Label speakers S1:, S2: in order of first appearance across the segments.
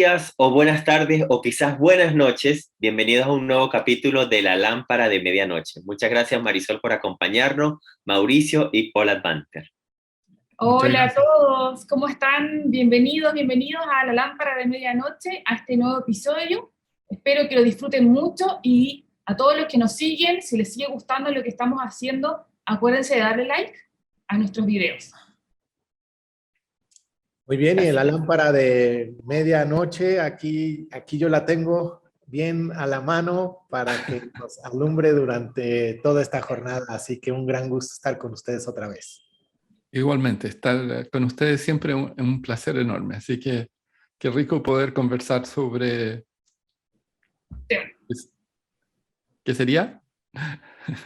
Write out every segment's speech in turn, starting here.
S1: días o buenas tardes o quizás buenas noches. Bienvenidos a un nuevo capítulo de La Lámpara de Medianoche. Muchas gracias, Marisol, por acompañarnos, Mauricio y Paul Advanter.
S2: Muchas
S3: Hola a
S2: gracias.
S3: todos, ¿cómo están? Bienvenidos a La Lámpara de Medianoche, a este nuevo episodio. Espero que lo disfruten mucho y a todos los que nos siguen, si les sigue gustando lo que estamos haciendo, acuérdense de darle like a nuestros videos.
S2: Muy bien, y en la lámpara de medianoche, aquí yo la tengo bien a la mano para que nos alumbre durante toda esta jornada. Así que un gran gusto estar con ustedes otra vez.
S1: Igualmente, estar con ustedes siempre es un placer enorme. Así que qué rico poder conversar sobre... ¿Qué sería?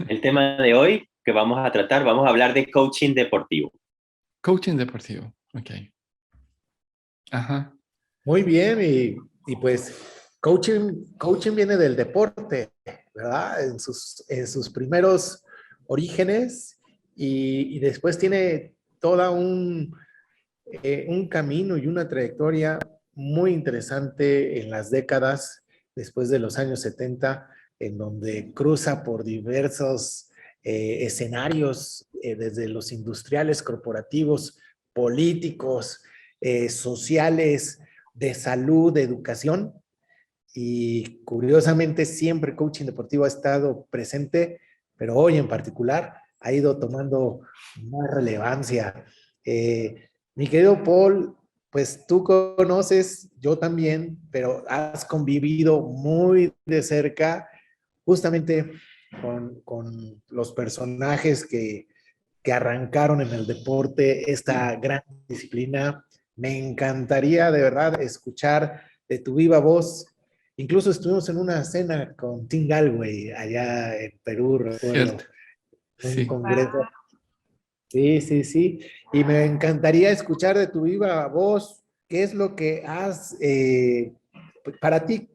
S4: El tema de hoy que vamos a tratar, vamos a hablar de coaching deportivo.
S1: Coaching deportivo, ok. Ajá.
S2: Muy bien, y pues coaching viene del deporte, ¿verdad? En sus primeros orígenes y después tiene toda un camino y una trayectoria muy interesante en las décadas después de los años 70, en donde cruza por diversos escenarios, desde los industriales, corporativos, políticos, sociales, de salud, de educación. Y curiosamente siempre coaching deportivo ha estado presente, pero hoy en particular ha ido tomando más relevancia. Mi querido Paul, pues tú conoces, yo también, pero has convivido muy de cerca justamente con los personajes que arrancaron en el deporte esta gran disciplina. Me encantaría de verdad escuchar de tu viva voz. Incluso estuvimos en una cena con Tim Galway allá en Perú, recuerdo,
S1: Cierto.
S2: un
S1: Sí.
S2: congreso. Sí, sí, sí. Y me encantaría escuchar de tu viva voz qué es lo que has, para ti,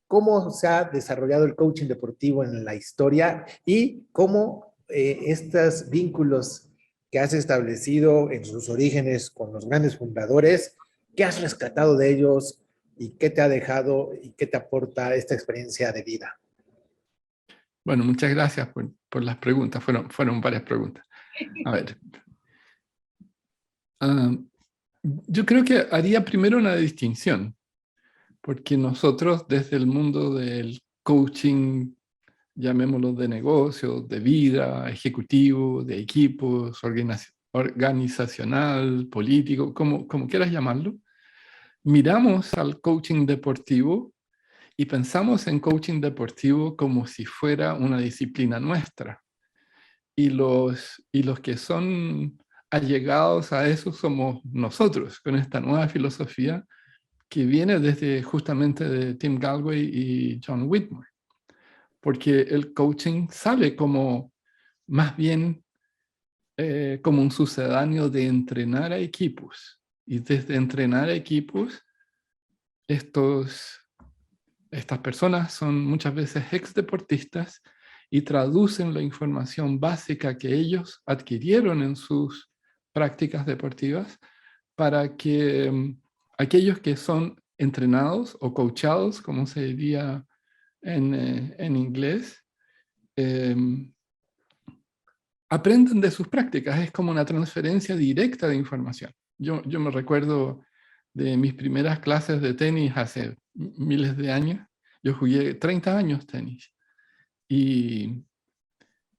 S2: cómo se ha desarrollado el coaching deportivo en la historia y cómo estos vínculos que has establecido en sus orígenes con los grandes fundadores, qué has rescatado de ellos y qué te ha dejado y qué te aporta esta experiencia de vida.
S1: Bueno, muchas gracias por las preguntas. Fueron varias preguntas. A ver. Yo creo que haría primero una distinción, porque nosotros desde el mundo del coaching, llamémoslo de negocios, de vida, ejecutivo, de equipos, organizacional, político, como quieras llamarlo, miramos al coaching deportivo y pensamos en coaching deportivo como si fuera una disciplina nuestra. Y los que son allegados a eso somos nosotros, con esta nueva filosofía que viene desde justamente de Tim Galway y John Whitmore. Porque el coaching sale como más bien como un sucedáneo de entrenar a equipos. Y desde entrenar a equipos, estas personas son muchas veces ex deportistas y traducen la información básica que ellos adquirieron en sus prácticas deportivas para que aquellos que son entrenados o coachados, como se diría en inglés, eh, aprendan de sus prácticas. Es como una transferencia directa de información. Yo me recuerdo de mis primeras clases de tenis hace miles de años. Yo jugué 30 años tenis. Y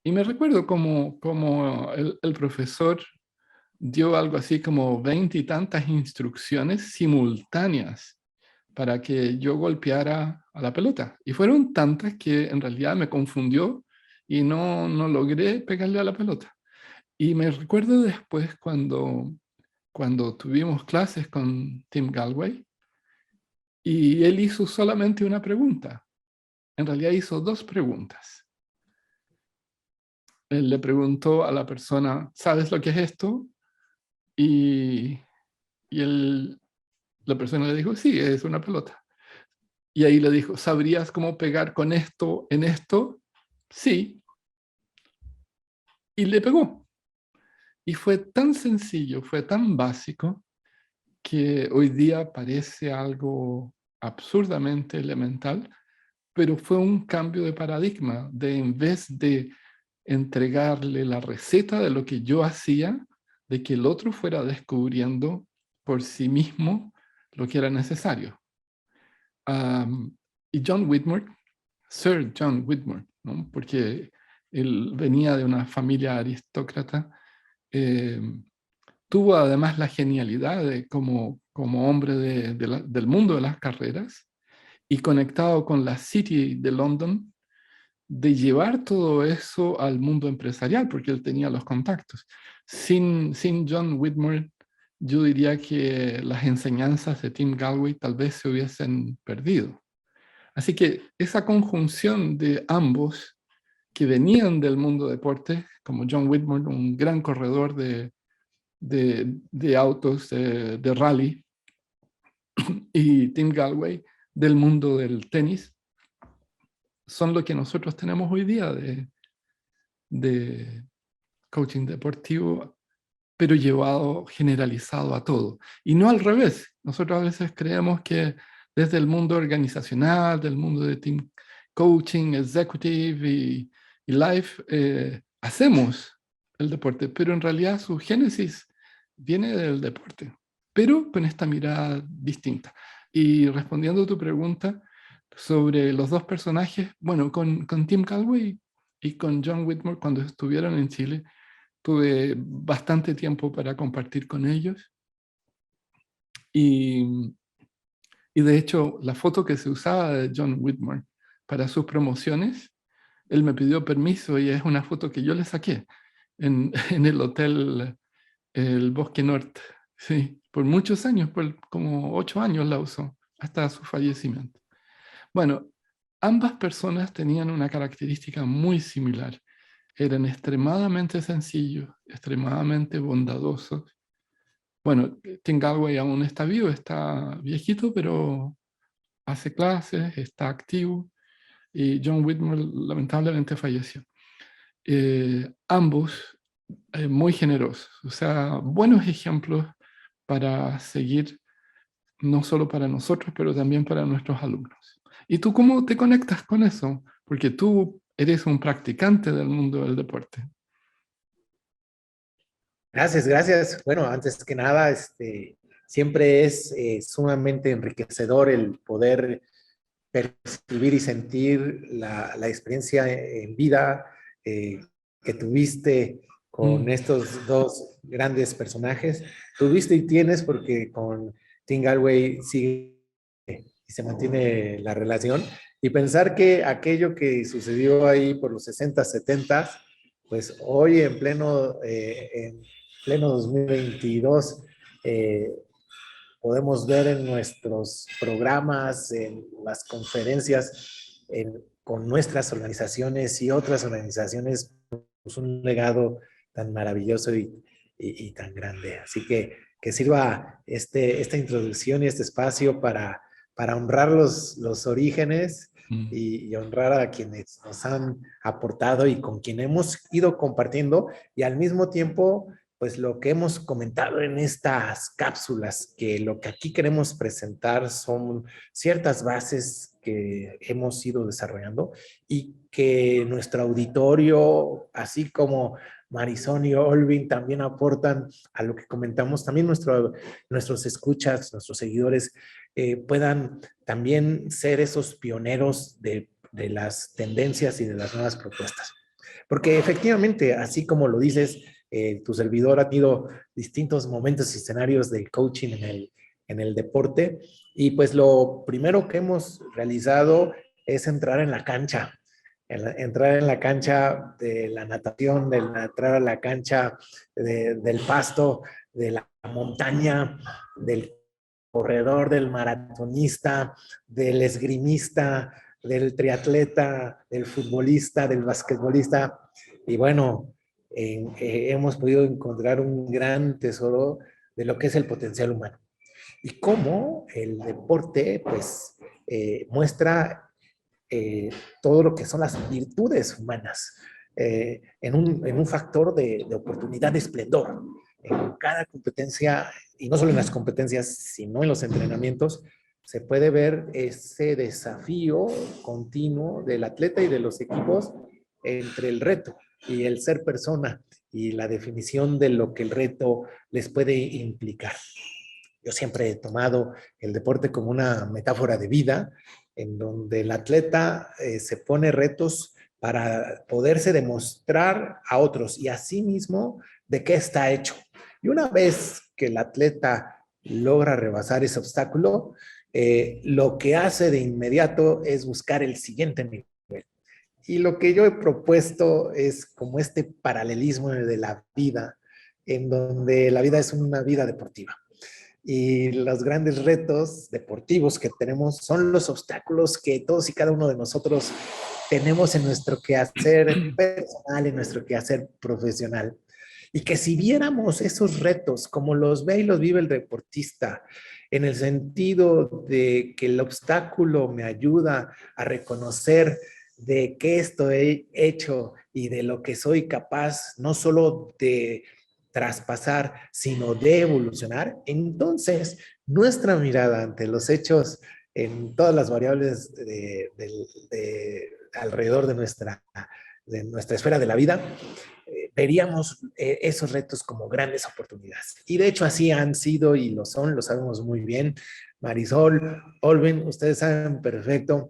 S1: me recuerdo como el profesor dio algo así como 20 y tantas instrucciones simultáneas para que yo golpeara a la pelota. Y fueron tantas que en realidad me confundió y no logré pegarle a la pelota. Y me recuerdo después cuando tuvimos clases con Tim Galway y él hizo solamente una pregunta. En realidad hizo dos preguntas. Él le preguntó a la persona, ¿sabes lo que es esto? Y la persona le dijo, sí, es una pelota. Y ahí le dijo, ¿sabrías cómo pegar con esto en esto? Sí. Y le pegó. Y fue tan sencillo, fue tan básico, que hoy día parece algo absurdamente elemental, pero fue un cambio de paradigma, de en vez de entregarle la receta de lo que yo hacía, de que el otro fuera descubriendo por sí mismo lo que era necesario. Y John Whitmore, Sir John Whitmore, ¿no? Porque él venía de una familia aristócrata, tuvo además la genialidad de, como hombre del mundo de las carreras y conectado con la City de London, de llevar todo eso al mundo empresarial, porque él tenía los contactos. Sin John Whitmore, yo diría que las enseñanzas de Tim Gallwey tal vez se hubiesen perdido. Así que esa conjunción de ambos que venían del mundo deporte, como John Whitmore, un gran corredor de autos de rally, y Tim Gallwey del mundo del tenis, son lo que nosotros tenemos hoy día de coaching deportivo, pero llevado, generalizado a todo. Y no al revés. Nosotros a veces creemos que desde el mundo organizacional, del mundo de team coaching, executive y life, hacemos el deporte, pero en realidad su génesis viene del deporte, pero con esta mirada distinta. Y respondiendo a tu pregunta sobre los dos personajes, bueno, con Tim Gallwey y con John Whitmore, cuando estuvieron en Chile, tuve bastante tiempo para compartir con ellos. Y de hecho, la foto que se usaba de John Whitmore para sus promociones, él me pidió permiso y es una foto que yo le saqué en el hotel El Bosque Norte. Sí, por muchos años, como 8 años la usó, hasta su fallecimiento. Bueno, ambas personas tenían una característica muy similar. Eran extremadamente sencillos, extremadamente bondadosos. Bueno, Tim Gallwey aún está vivo, está viejito, pero hace clases, está activo. Y John Whitmore lamentablemente falleció. Ambos muy generosos, o sea, buenos ejemplos para seguir, no solo para nosotros, pero también para nuestros alumnos. ¿Y tú cómo te conectas con eso? Porque tú eres un practicante del mundo del deporte.
S2: Gracias, gracias. Bueno, antes que nada, siempre es sumamente enriquecedor el poder percibir y sentir la experiencia en vida que tuviste con
S1: Mm.
S2: estos dos grandes personajes. Tuviste y tienes porque con Tim Gallwey sigue y se mantiene la relación. Y pensar que aquello que sucedió ahí por los 60, 70, pues hoy en pleno 2022, podemos ver en nuestros programas, en las conferencias, con nuestras organizaciones y otras organizaciones, pues un legado tan maravilloso y tan grande. Así que sirva esta introducción y este espacio para honrar los orígenes
S1: Mm.
S2: y honrar a quienes nos han aportado y con quien hemos ido compartiendo y al mismo tiempo pues lo que hemos comentado en estas cápsulas, que lo que aquí queremos presentar son ciertas bases que hemos ido desarrollando y que nuestro auditorio, así como Marisol y Olvin, también aportan a lo que comentamos, también nuestros escuchas, nuestros seguidores, puedan también ser esos pioneros de las tendencias y de las nuevas propuestas. Porque efectivamente, así como lo dices, tu servidor ha tenido distintos momentos y escenarios de coaching en el deporte y pues lo primero que hemos realizado es entrar en la cancha, entrar en la cancha de la natación, entrar a la cancha del pasto, de la montaña, del corredor, del maratonista, del esgrimista, del triatleta, del futbolista, del basquetbolista. Y bueno, hemos podido encontrar un gran tesoro de lo que es el potencial humano. Y cómo el deporte, pues, muestra todo lo que son las virtudes humanas en un factor de oportunidad de esplendor. en cada competencia, y no solo en las competencias, sino en los entrenamientos, se puede ver ese desafío continuo del atleta y de los equipos entre el reto y el ser persona y la definición de lo que el reto les puede implicar. Yo siempre he tomado el deporte como una metáfora de vida, en donde el atleta se pone retos para poderse demostrar a otros y a sí mismo de qué está hecho. Y una vez que el atleta logra rebasar ese obstáculo, lo que hace de inmediato es buscar el siguiente nivel. Y lo que yo he propuesto es como este paralelismo de la vida, en donde la vida es una vida deportiva. Y los grandes retos deportivos que tenemos son los obstáculos que todos y cada uno de nosotros tenemos en nuestro quehacer personal, en nuestro quehacer profesional. Y que si viéramos esos retos como los ve y los vive el deportista, en el sentido de que el obstáculo me ayuda a reconocer de qué estoy hecho y de lo que soy capaz, no solo de traspasar, sino de evolucionar, entonces nuestra mirada ante los hechos en todas las variables alrededor de nuestra esfera de la vida, veríamos esos retos como grandes oportunidades. Y de hecho así han sido y lo son, lo sabemos muy bien. Marisol, Olvin, ustedes saben perfecto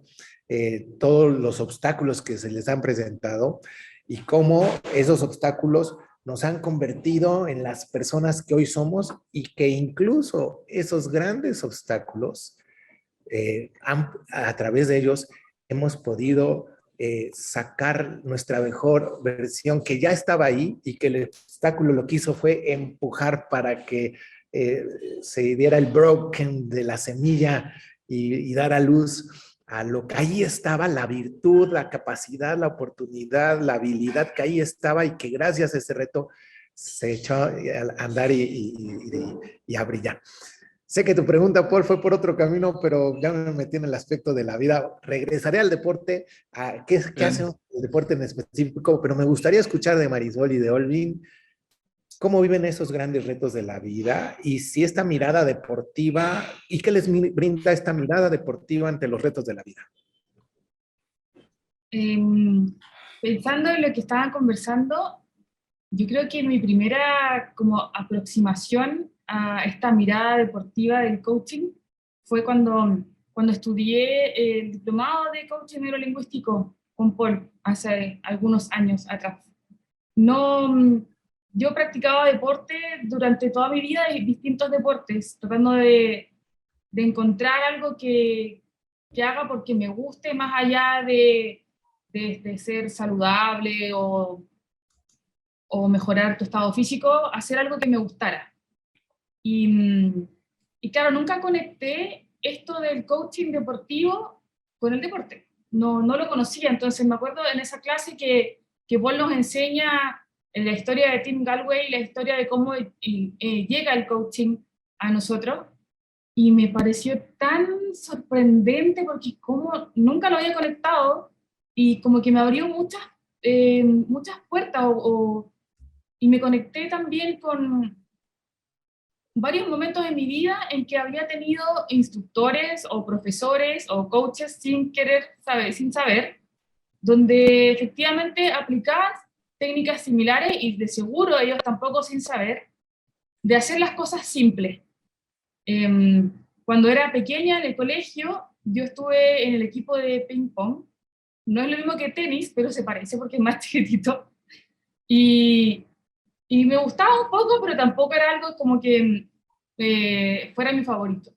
S2: todos los obstáculos que se les han presentado y cómo esos obstáculos nos han convertido en las personas que hoy somos y que incluso esos grandes obstáculos, a través de ellos hemos podido sacar nuestra mejor versión que ya estaba ahí y que el obstáculo lo que hizo fue empujar para que se diera el broken de la semilla y dar a luz a lo que ahí estaba, la virtud, la capacidad, la oportunidad, la habilidad que ahí estaba y que gracias a ese reto se echó a andar y a brillar. Sé que tu pregunta, Paul, fue por otro camino, pero ya me metí en el aspecto de la vida. Regresaré al deporte, a qué hace el deporte en específico, pero me gustaría escuchar de Marisol y de Olvin cómo viven esos grandes retos de la vida y si esta mirada deportiva, y qué les brinda esta mirada deportiva ante los retos de la vida.
S3: Pensando en lo que estaban conversando, yo creo que mi primera como aproximación a esta mirada deportiva del coaching fue cuando estudié el diplomado de coaching neurolingüístico con Paul hace algunos años atrás. No, yo practicaba deporte durante toda mi vida, distintos deportes, tratando de encontrar algo que haga porque me guste, más allá de ser saludable o mejorar tu estado físico, hacer algo que me gustara. Y claro, nunca conecté esto del coaching deportivo con el deporte. No lo conocía, entonces me acuerdo en esa clase que Paul nos enseña la historia de Tim Gallwey, la historia de cómo llega el coaching a nosotros, y me pareció tan sorprendente porque como nunca lo había conectado y como que me abrió muchas puertas y me conecté también con varios momentos en mi vida en que había tenido instructores o profesores o coaches sin saber, donde efectivamente aplicabas técnicas similares y de seguro ellos tampoco sin saber, de hacer las cosas simples. Cuando era pequeña en el colegio, yo estuve en el equipo de ping pong. No es lo mismo que tenis, pero se parece porque es más chiquitito. Y me gustaba un poco, pero tampoco era algo como que fuera mi favorito.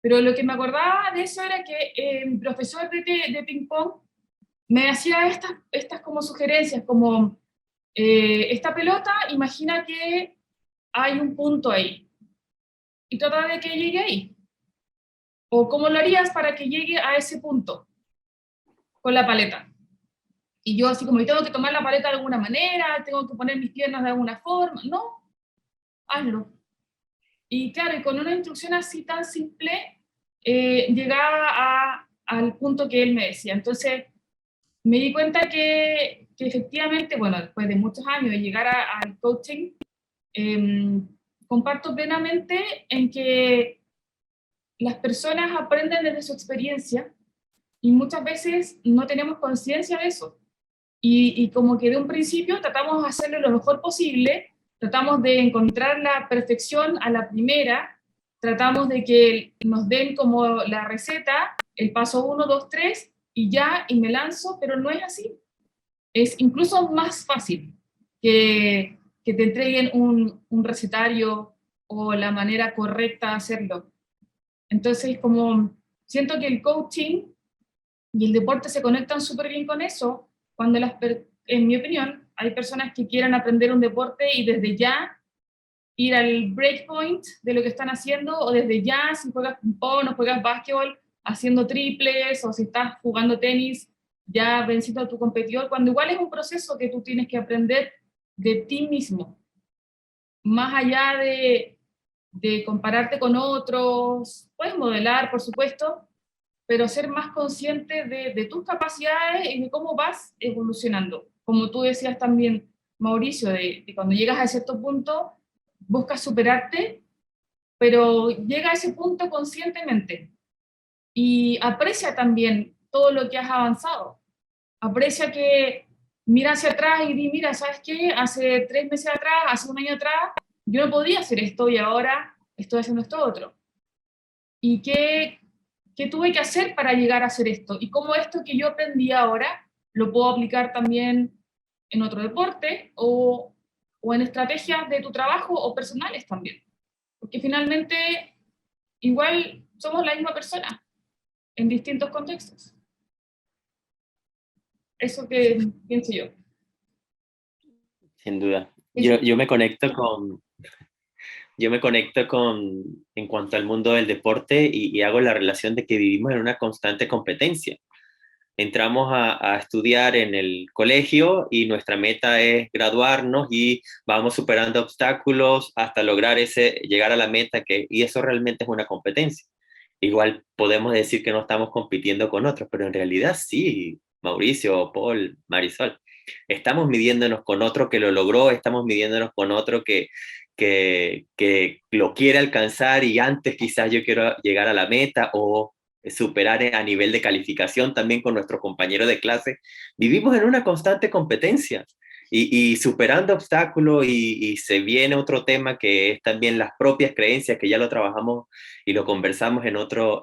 S3: Pero lo que me acordaba de eso era que mi profesor de ping pong me hacía estas como sugerencias, como esta pelota, imagina que hay un punto ahí y trata de que llegue ahí. ¿O cómo lo harías para que llegue a ese punto con la paleta? Y yo así como, ¿y tengo que tomar la paleta de alguna manera? ¿Tengo que poner mis piernas de alguna forma? No, hazlo. Y claro, y con una instrucción así tan simple, llegaba al punto que él me decía. Entonces, me di cuenta que efectivamente, bueno, después de muchos años de llegar al coaching, comparto plenamente en que las personas aprenden desde su experiencia y muchas veces no tenemos conciencia de eso. Y como que de un principio tratamos de hacerlo lo mejor posible, tratamos de encontrar la perfección a la primera, tratamos de que nos den como la receta, el paso 1, 2, 3, y me lanzo, pero no es así. Es incluso más fácil que te entreguen un recetario o la manera correcta de hacerlo. Entonces, como siento que el coaching y el deporte se conectan súper bien con eso, cuando en mi opinión, hay personas que quieran aprender un deporte y desde ya ir al breakpoint de lo que están haciendo, o desde ya, si juegas ping-pong o juegas básquetbol, haciendo triples, o si estás jugando tenis, ya venciendo a tu competidor, cuando igual es un proceso que tú tienes que aprender de ti mismo, más allá de compararte con otros, puedes modelar, por supuesto, pero ser más consciente de tus capacidades y de cómo vas evolucionando. Como tú decías también, Mauricio, de cuando llegas a cierto punto, buscas superarte, pero llega a ese punto conscientemente y aprecia también todo lo que has avanzado. Aprecia que mira hacia atrás y di, mira, ¿sabes qué? Hace 3 meses atrás, hace un año atrás, yo no podía hacer esto y ahora estoy haciendo esto otro. ¿Y qué tuve que hacer para llegar a hacer esto? Y cómo esto que yo aprendí ahora lo puedo aplicar también en otro deporte o en estrategias de tu trabajo o personales también. Porque finalmente igual somos la misma persona en distintos contextos. Eso que pienso yo.
S4: Sin duda. Yo me conecto con, en cuanto al mundo del deporte y hago la relación de que vivimos en una constante competencia. Entramos a estudiar en el colegio y nuestra meta es graduarnos y vamos superando obstáculos hasta lograr llegar a la meta, y eso realmente es una competencia. Igual podemos decir que no estamos compitiendo con otros, pero en realidad sí, Mauricio, Paul, Marisol. Estamos midiéndonos con otro que lo logró, estamos midiéndonos con otro que lo quiere alcanzar y antes quizás yo quiero llegar a la meta o superar a nivel de calificación también con nuestro compañero de clase. Vivimos en una constante competencia y superando obstáculos y se viene otro tema que es también las propias creencias, que ya lo trabajamos y lo conversamos en otro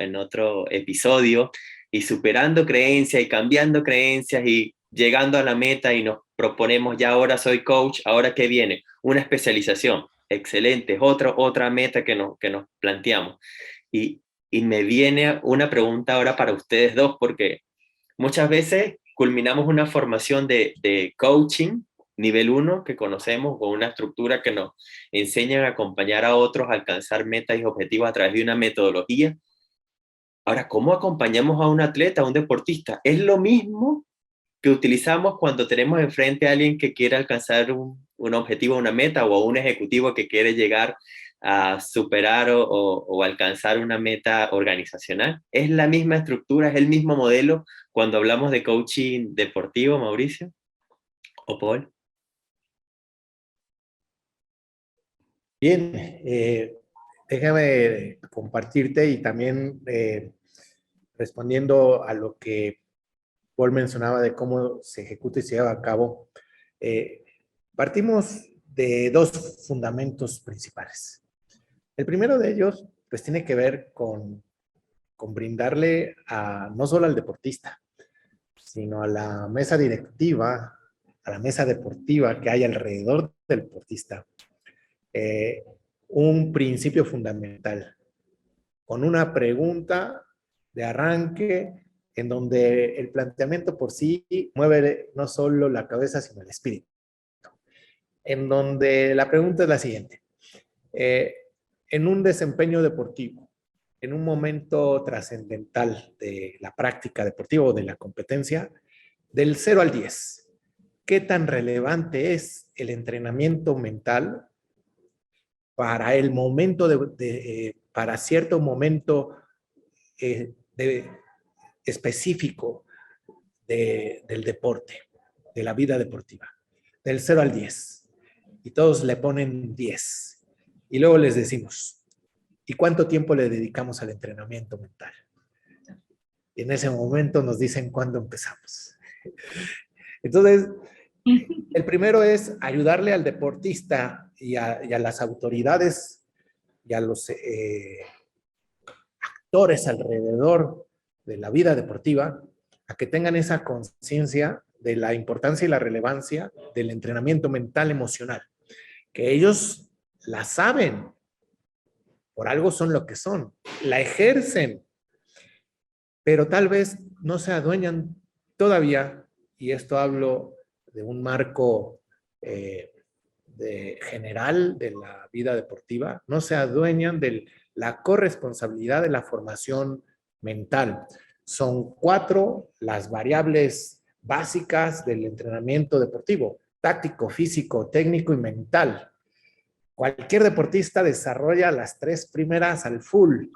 S4: episodio, y superando creencias y cambiando creencias y llegando a la meta y nos proponemos ya ahora soy coach, ahora ¿qué viene? Una especialización. Excelente, es otra meta que nos planteamos. Y, y me viene una pregunta ahora para ustedes dos, porque muchas veces culminamos una formación de coaching, nivel 1, que conocemos, con una estructura que nos enseñan a acompañar a otros a alcanzar metas y objetivos a través de una metodología. Ahora, ¿cómo acompañamos a un atleta, a un deportista? ¿Es lo mismo que utilizamos cuando tenemos enfrente a alguien que quiere alcanzar un objetivo, una meta, o a un ejecutivo que quiere llegar a superar o alcanzar una meta organizacional? ¿Es la misma estructura, es el mismo modelo cuando hablamos de coaching deportivo, Mauricio o Paul?
S2: Bien, déjame compartirte y también respondiendo a lo que Paul mencionaba de cómo se ejecuta y se lleva a cabo. Partimos de dos fundamentos principales. El primero de ellos, pues tiene que ver con brindarle no solo al deportista, sino a la mesa directiva, a la mesa deportiva que hay alrededor del deportista, un principio fundamental, con una pregunta de arranque en donde el planteamiento por sí mueve no solo la cabeza, sino el espíritu. En donde la pregunta es la siguiente. En un desempeño deportivo, en un momento trascendental de la práctica deportiva o de la competencia, del 0 al 10, ¿qué tan relevante es el entrenamiento mental para el momento para cierto momento específico del deporte, de la vida deportiva? Del 0 al 10. Y todos le ponen 10. Y luego les decimos, ¿y cuánto tiempo le dedicamos al entrenamiento mental? Y en ese momento nos dicen cuándo empezamos. Entonces, el primero es ayudarle al deportista y a las autoridades y a los actores alrededor de la vida deportiva a que tengan esa conciencia de la importancia y la relevancia del entrenamiento mental emocional, que ellos la saben, por algo son lo que son, la ejercen, pero tal vez no se adueñan todavía, y esto hablo de un marco general de la vida deportiva, no se adueñan de la corresponsabilidad de la formación mental. Son 4 las variables básicas del entrenamiento deportivo: táctico, físico, técnico y mental. Cualquier deportista desarrolla las 3 primeras al full.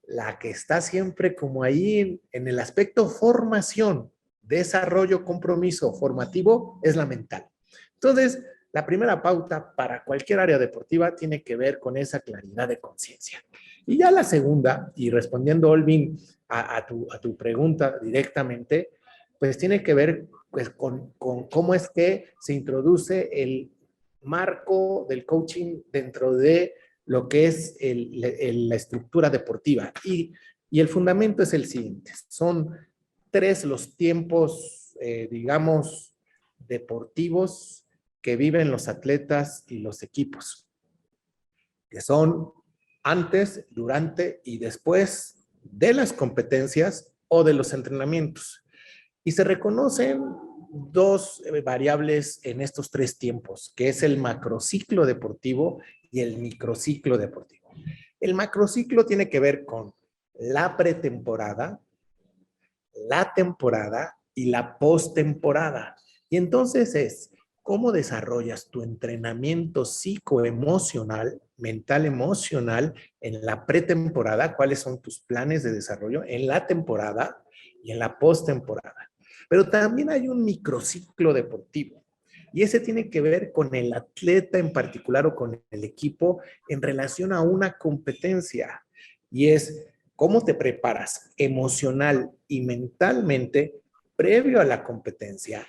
S2: La que está siempre como ahí en el aspecto formación, desarrollo, compromiso formativo, es la mental. Entonces, la primera pauta para cualquier área deportiva tiene que ver con esa claridad de conciencia. Y ya la segunda, y respondiendo, Olvin, a tu pregunta directamente, pues tiene que ver pues, con cómo es que se introduce el marco del coaching dentro de lo que es la estructura deportiva. Y el fundamento es el siguiente. Son 3 los tiempos, digamos, deportivos que viven los atletas y los equipos, que son antes, durante y después de las competencias o de los entrenamientos. Y se reconocen 2 variables en estos 3 tiempos, que es el macrociclo deportivo y el microciclo deportivo. El macrociclo tiene que ver con la pretemporada, la temporada y la postemporada. Y entonces es cómo desarrollas tu entrenamiento psicoemocional, mental emocional en la pretemporada, cuáles son tus planes de desarrollo en la temporada y en la postemporada. Pero también hay un microciclo deportivo. Y ese tiene que ver con el atleta en particular o con el equipo en relación a una competencia. Y es cómo te preparas emocional y mentalmente previo a la competencia,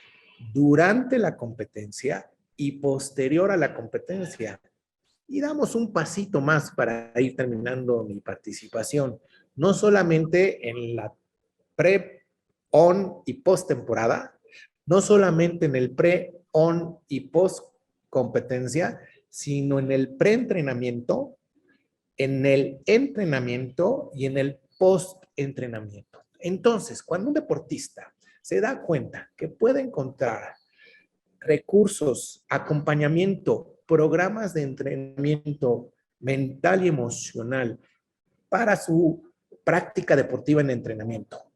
S2: durante la competencia y posterior a la competencia. Y damos un pasito más para ir terminando mi participación. No solamente en la pre, on y post temporada, no solamente en el pre, on y post competencia, sino en el pre-entrenamiento, en el entrenamiento y en el post-entrenamiento. Entonces, cuando un deportista se da cuenta que puede encontrar recursos, acompañamiento, programas de entrenamiento mental y emocional para su práctica deportiva en entrenamiento,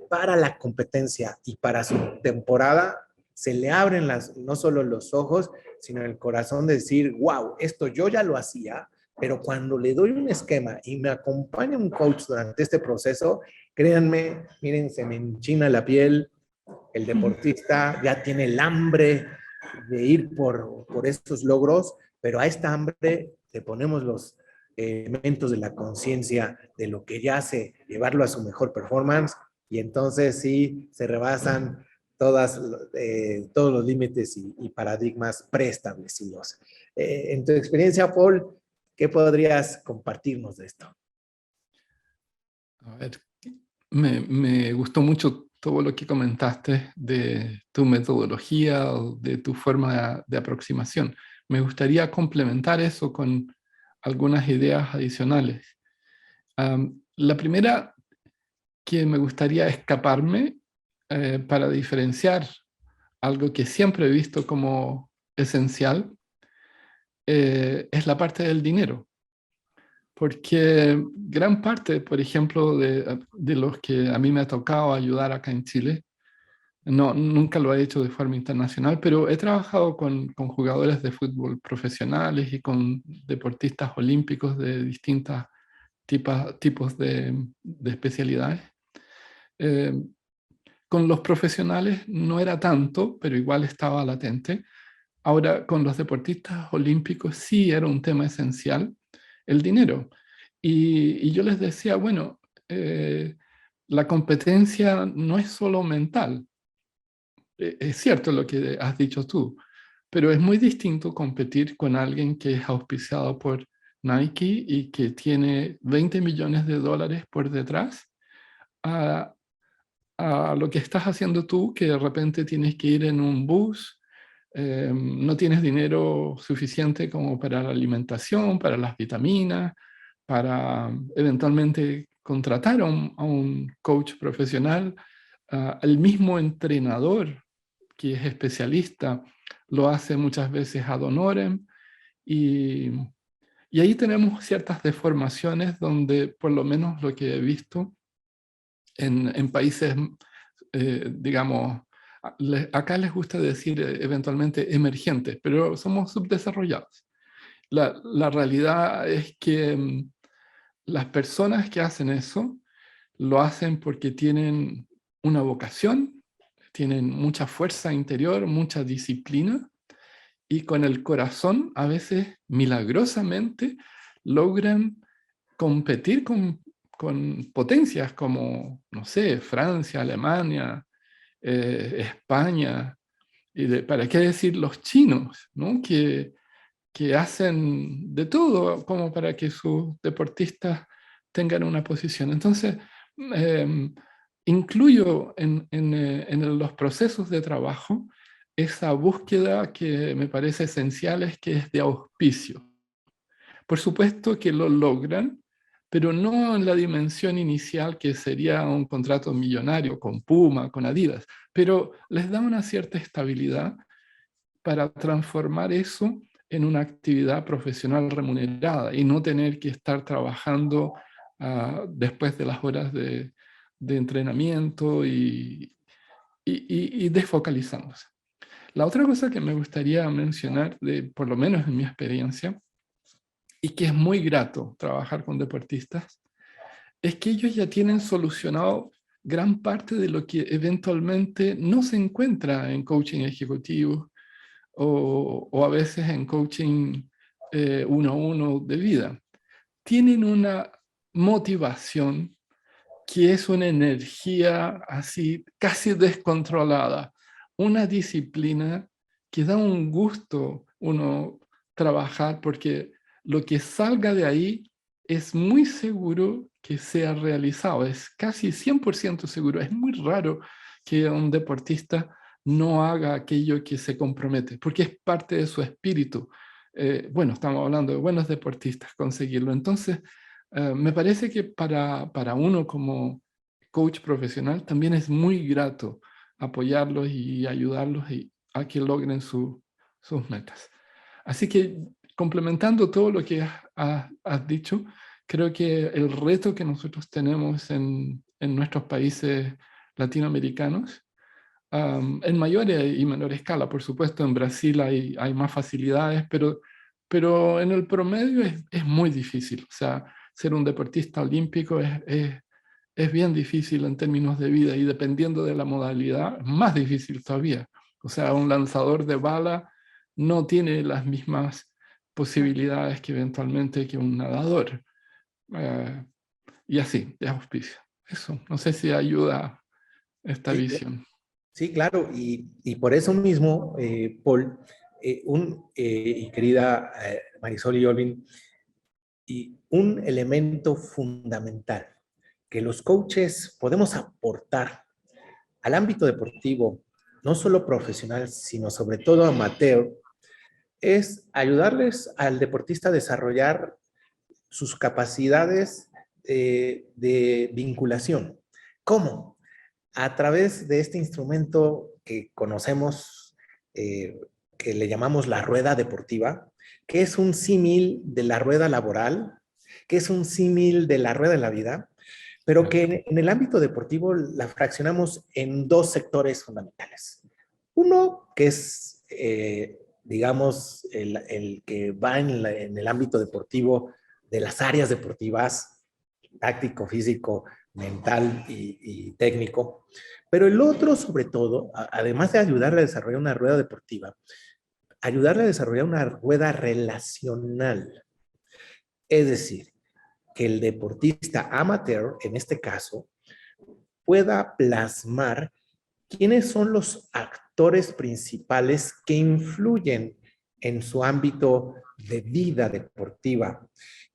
S2: para la competencia y para su temporada, se le abren no solo los ojos, sino el corazón de decir, wow, esto yo ya lo hacía, pero cuando le doy un esquema y me acompaña un coach durante este proceso, créanme, miren, se me enchina la piel, el deportista ya tiene el hambre de ir por estos logros, pero a esta hambre le ponemos los elementos de la conciencia de lo que ya hace, llevarlo a su mejor performance, y entonces sí se rebasan todos los límites y paradigmas preestablecidos. En tu experiencia, Paul, ¿qué podrías compartirnos de esto?
S1: A ver, me gustó mucho todo lo que comentaste de tu metodología o de tu forma de aproximación. Me gustaría complementar eso con algunas ideas adicionales. La primera que me gustaría escaparme para diferenciar algo que siempre he visto como esencial es la parte del dinero. Porque gran parte, por ejemplo, de los que a mí me ha tocado ayudar acá en Chile, nunca lo he hecho de forma internacional, pero he trabajado con jugadores de fútbol profesionales y con deportistas olímpicos de distintos tipos de especialidades. Con los profesionales no era tanto, pero igual estaba latente. Ahora, con los deportistas olímpicos sí era un tema esencial, el dinero. Y yo les decía, bueno, la competencia no es solo mental. Es cierto lo que has dicho tú, pero es muy distinto competir con alguien que es auspiciado por Nike y que tiene 20 millones de dólares por detrás a, a lo que estás haciendo tú, que de repente tienes que ir en un bus, no tienes dinero suficiente como para la alimentación, para las vitaminas, para eventualmente contratar a un coach profesional. El mismo entrenador que es especialista lo hace muchas veces ad honorem, y, y ahí tenemos ciertas deformaciones donde, por lo menos lo que he visto en países, digamos, acá les gusta decir eventualmente emergentes, pero somos subdesarrollados. La realidad es que las personas que hacen eso lo hacen porque tienen una vocación, tienen mucha fuerza interior, mucha disciplina, y con el corazón a veces milagrosamente logran competir con potencias como, no sé, Francia, Alemania, España, para qué decir los chinos, ¿no? Que hacen de todo como para que sus deportistas tengan una posición. Entonces, eh, incluyo en los procesos de trabajo esa búsqueda que me parece esencial, es que es de auspicio. Por supuesto que lo logran, pero no en la dimensión inicial que sería un contrato millonario con Puma, con Adidas, pero les da una cierta estabilidad para transformar eso en una actividad profesional remunerada y no tener que estar trabajando después de las horas de entrenamiento y desfocalizándose. La otra cosa que me gustaría mencionar, por lo menos en mi experiencia, y que es muy grato trabajar con deportistas, es que ellos ya tienen solucionado gran parte de lo que eventualmente no se encuentra en coaching ejecutivo o a veces en coaching uno a uno de vida. Tienen una motivación que es una energía así casi descontrolada, una disciplina que da un gusto uno trabajar, porque lo que salga de ahí es muy seguro que sea realizado, es casi 100% seguro. Es muy raro que un deportista no haga aquello que se compromete, porque es parte de su espíritu. Bueno, estamos hablando de buenos deportistas, conseguirlo. Entonces, me parece que para uno como coach profesional también es muy grato apoyarlos y ayudarlos a que logren sus metas. Así que, complementando todo lo que has dicho, creo que el reto que nosotros tenemos en nuestros países latinoamericanos, en mayor y menor escala, por supuesto, en Brasil hay más facilidades, pero en el promedio es muy difícil. O sea, ser un deportista olímpico es bien difícil en términos de vida, y dependiendo de la modalidad, más difícil todavía. O sea, un lanzador de bala no tiene las mismas posibilidades que eventualmente que un nadador. Eh, y así, de auspicio. Eso, no sé si ayuda esta
S2: Sí,
S1: visión.
S2: sí, claro, y por eso mismo, Paul, y querida Marisol y Olvin, y un elemento fundamental que los coaches podemos aportar al ámbito deportivo, no solo profesional, sino sobre todo amateur, es ayudarles al deportista a desarrollar sus capacidades de vinculación. ¿Cómo? A través de este instrumento que conocemos, que le llamamos la rueda deportiva, que es un símil de la rueda laboral, que es un símil de la rueda de la vida, pero que en el ámbito deportivo la fraccionamos en dos sectores fundamentales. Uno, que es, digamos, el que va en el ámbito deportivo de las áreas deportivas, táctico, físico, mental y técnico. Pero el otro, sobre todo, además de ayudarle a desarrollar una rueda deportiva, ayudarle a desarrollar una rueda relacional. Es decir, que el deportista amateur, en este caso, pueda plasmar quiénes son los actores principales que influyen en su ámbito de vida deportiva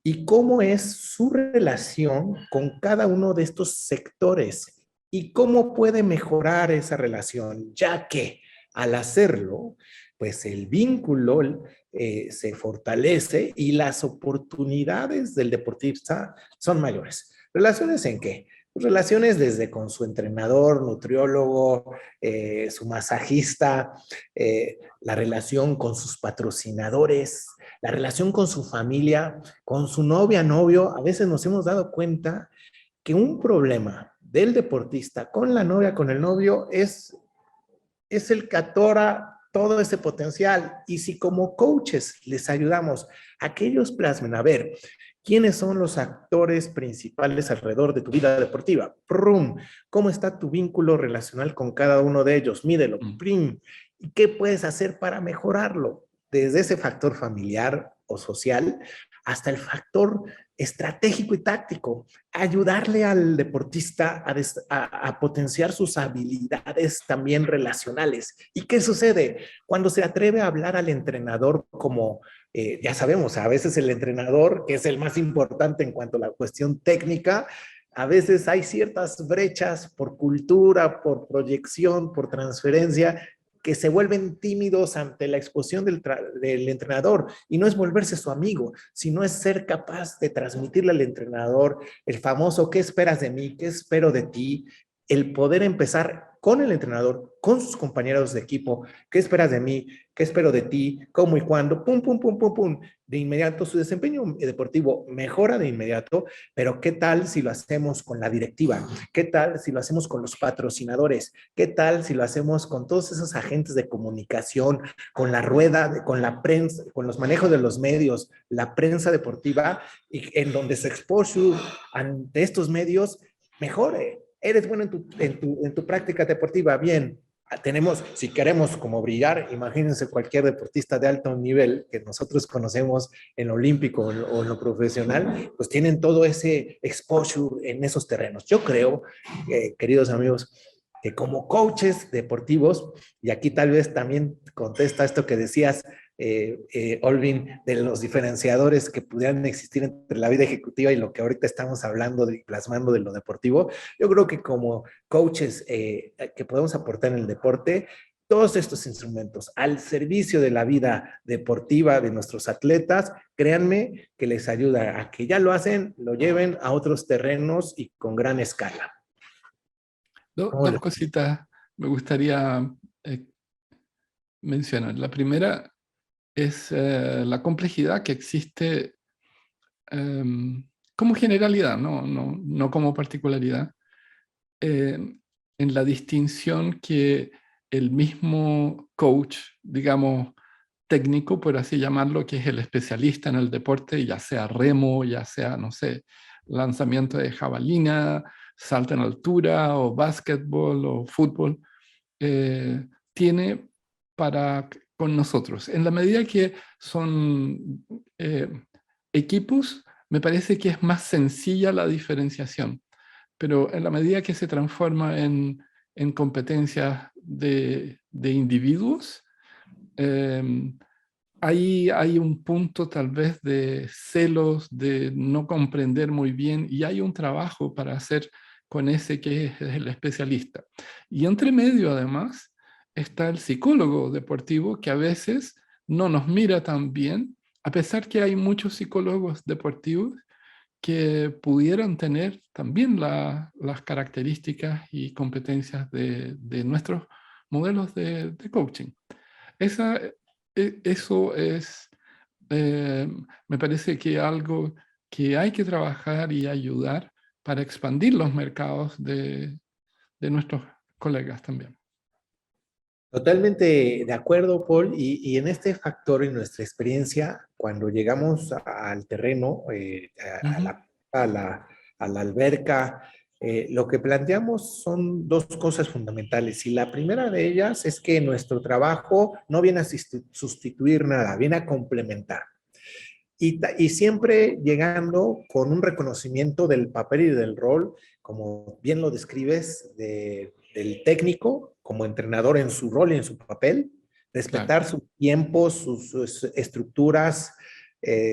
S2: y cómo es su relación con cada uno de estos sectores y cómo puede mejorar esa relación, ya que al hacerlo, pues el vínculo se fortalece y las oportunidades del deportista son mayores. ¿Relaciones en qué? Relaciones desde con su entrenador, nutriólogo, su masajista, la relación con sus patrocinadores, la relación con su familia, con su novia, novio. A veces nos hemos dado cuenta que un problema del deportista con la novia, con el novio, es el que atora todo ese potencial. Y si como coaches les ayudamos a que ellos plasmen, a ver, ¿quiénes son los actores principales alrededor de tu vida deportiva? ¡Prum! ¿Cómo está tu vínculo relacional con cada uno de ellos? Mídelo. ¡Prim! ¿Y qué puedes hacer para mejorarlo? Desde ese factor familiar o social hasta el factor estratégico y táctico. Ayudarle al deportista a potenciar sus habilidades también relacionales. ¿Y qué sucede? Cuando se atreve a hablar al entrenador como ya sabemos, a veces el entrenador, que es el más importante en cuanto a la cuestión técnica, a veces hay ciertas brechas por cultura, por proyección, por transferencia, que se vuelven tímidos ante la exposición del entrenador. Y no es volverse su amigo, sino es ser capaz de transmitirle al entrenador el famoso ¿qué esperas de mí? ¿Qué espero de ti? El poder empezar con el entrenador, con sus compañeros de equipo, ¿qué esperas de mí? ¿Qué espero de ti? ¿Cómo y cuándo? Pum, pum, pum, pum, pum. De inmediato su desempeño deportivo mejora de inmediato, pero ¿qué tal si lo hacemos con la directiva? ¿Qué tal si lo hacemos con los patrocinadores? ¿Qué tal si lo hacemos con todos esos agentes de comunicación, con la rueda, con la prensa, con los manejos de los medios, la prensa deportiva, y en donde su exposure ante estos medios mejore? Eres bueno en tu práctica deportiva, bien. Tenemos, si queremos como brillar, imagínense cualquier deportista de alto nivel que nosotros conocemos en lo olímpico o en lo profesional, pues tienen todo ese exposure en esos terrenos. Yo creo, queridos amigos, que como coaches deportivos, y aquí tal vez también contesta esto que decías, Olvin, de los diferenciadores que pudieran existir entre la vida ejecutiva y lo que ahorita estamos hablando y plasmando de lo deportivo, yo creo que como coaches que podemos aportar en el deporte, todos estos instrumentos al servicio de la vida deportiva de nuestros atletas, créanme que les ayuda a que ya lo hacen, lo lleven a otros terrenos y con gran escala.
S1: Dos cositas me gustaría mencionar. La primera es la complejidad que existe como generalidad, no como particularidad, en la distinción que el mismo coach, digamos, técnico, por así llamarlo, que es el especialista en el deporte, ya sea remo, ya sea, no sé, lanzamiento de jabalina, salto en altura, o básquetbol, o fútbol, tiene con nosotros. En la medida que son equipos, me parece que es más sencilla la diferenciación, pero en la medida que se transforma en competencias de individuos, ahí hay un punto tal vez de celos, de no comprender muy bien, y hay un trabajo para hacer con ese que es el especialista. Y entre medio, además, está el psicólogo deportivo, que a veces no nos mira tan bien, a pesar que hay muchos psicólogos deportivos que pudieran tener también las características y competencias de nuestros modelos de coaching. Eso es, me parece que algo que hay que trabajar y ayudar para expandir los mercados de nuestros colegas también.
S2: Totalmente de acuerdo, Paul, y en este factor, en nuestra experiencia, cuando llegamos al terreno, a la alberca, lo que planteamos son dos cosas fundamentales, y la primera de ellas es que nuestro trabajo no viene a sustituir nada, viene a complementar. y siempre llegando con un reconocimiento del papel y del rol, como bien lo describes, del técnico como entrenador en su rol y en su papel,
S1: Claro,
S2: respetar sus tiempos, sus estructuras,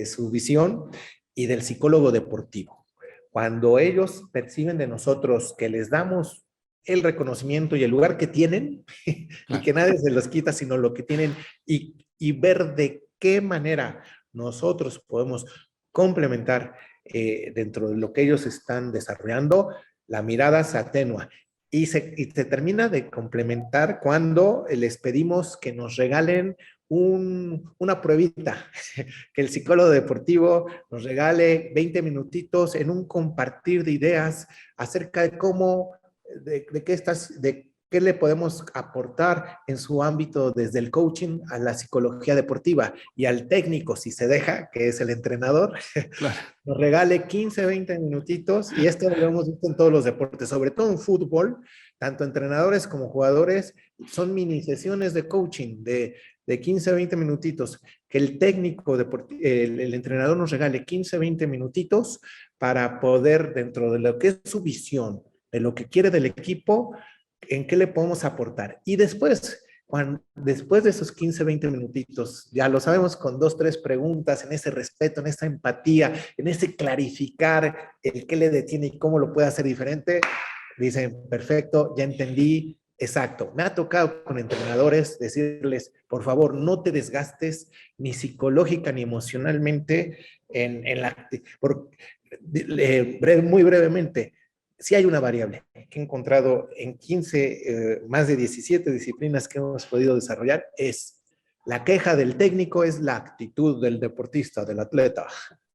S2: su visión, y del psicólogo deportivo. Cuando ellos perciben de nosotros que les damos el reconocimiento y el lugar que tienen, y
S1: claro.
S2: que nadie se los quita, sino lo que tienen, y ver de qué manera nosotros podemos complementar dentro de lo que ellos están desarrollando, la mirada se atenúa. Y se termina de complementar cuando les pedimos que nos regalen una pruebita, que el psicólogo deportivo nos regale 20 minutitos en un compartir de ideas acerca de cómo, de qué le podemos aportar en su ámbito desde el coaching a la psicología deportiva, y al técnico, si se deja, que es el entrenador,
S1: Claro,
S2: nos regale 15, 20 minutitos, y esto lo hemos visto en todos los deportes, sobre todo en fútbol, tanto entrenadores como jugadores, son mini sesiones de coaching de 15 a 20 minutitos, que el técnico, el entrenador nos regale 15 a 20 minutitos para poder, dentro de lo que es su visión, de lo que quiere del equipo, en qué le podemos aportar. Y después, después de esos 15, 20 minutitos, ya lo sabemos, con 2, 3 preguntas, en ese respeto, en esa empatía, en ese clarificar el qué le detiene y cómo lo puede hacer diferente, dicen, perfecto, ya entendí, exacto. Me ha tocado con entrenadores decirles, por favor, no te desgastes ni psicológica ni emocionalmente muy brevemente. Sí hay una variable que he encontrado en 15, más de 17 disciplinas que hemos podido desarrollar, es la queja del técnico, es la actitud del deportista, del atleta.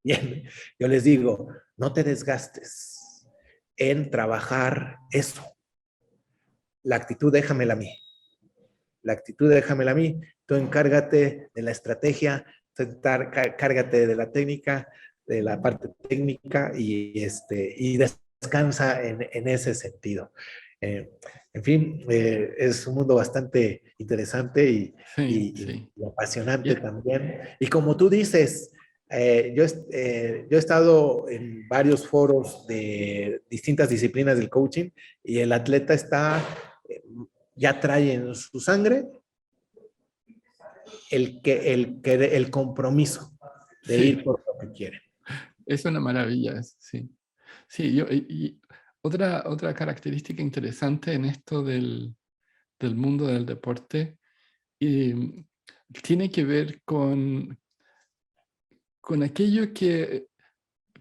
S2: Bien, yo les digo, no te desgastes en trabajar eso. La actitud déjamela a mí. La actitud déjamela a mí. Tú encárgate de la estrategia, cárgate de la técnica, de la parte técnica, y descansa en ese sentido. Eh, en fin, es un mundo bastante interesante
S1: sí, sí.
S2: y apasionante
S1: Y-
S2: también. Y como tú dices, yo he estado en varios foros de distintas disciplinas del coaching, y el atleta eh, ya trae en su sangre el compromiso de ir
S1: sí,
S2: por lo que quiere.
S1: es una maravilla, sí. Sí, y otra característica interesante en esto del mundo del deporte tiene que ver con aquello que